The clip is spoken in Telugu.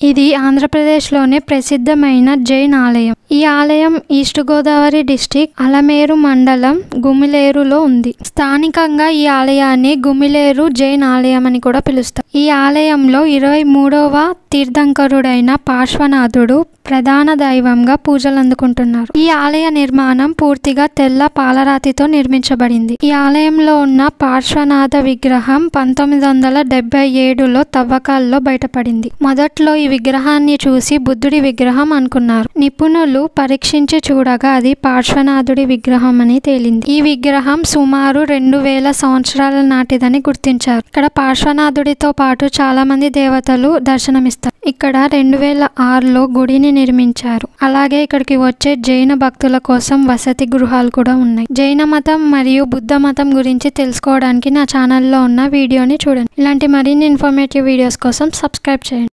ఇది ఆంధ్రప్రదేశ్లోనే ప్రసిద్ధమైన జైన్ ఆలయం. ఈ ఆలయం ఈస్ట్ గోదావరి డిస్టిక్ అలమేరు మండలం గుమిలేరులో ఉంది. స్థానికంగా ఈ ఆలయాన్ని గుమిలేరు జైన్ ఆలయం అని కూడా పిలుస్తారు. ఈ ఆలయంలో 23వ తీర్థంకరుడైన పార్శ్వనాథుడు ప్రధాన దైవంగా పూజలు అందుకుంటున్నారు. ఈ ఆలయ నిర్మాణం పూర్తిగా తెల్ల పాలరాతితో నిర్మించబడింది. ఈ ఆలయంలో ఉన్న పార్శ్వనాథ విగ్రహం 1977లో తవ్వకాల్లో బయటపడింది. మొదట్లో ఈ విగ్రహాన్ని చూసి బుద్ధుడి విగ్రహం అనుకున్నారు. నిపుణులు పరీక్షించి చూడగా అది పార్శ్వనాథుడి విగ్రహం అని తేలింది. ఈ విగ్రహం సుమారు 2000 సంవత్సరాల నాటిదని గుర్తించారు. ఇక్కడ పార్శ్వనాథుడితో పాటు చాలా మంది దేవతలు దర్శనమిస్తారు. ఇక్కడ 2006లో గుడిని నిర్మించారు. అలాగే ఇక్కడికి వచ్చే జైన భక్తుల కోసం వసతి గృహాలు కూడా ఉన్నాయి. జైన మతం మరియు బుద్ధ మతం గురించి తెలుసుకోవడానికి నా ఛానల్లో ఉన్న వీడియోని చూడండి. ఇలాంటి మరిన్ని ఇన్ఫర్మేటివ్ వీడియోస్ కోసం సబ్స్క్రైబ్ చేయండి.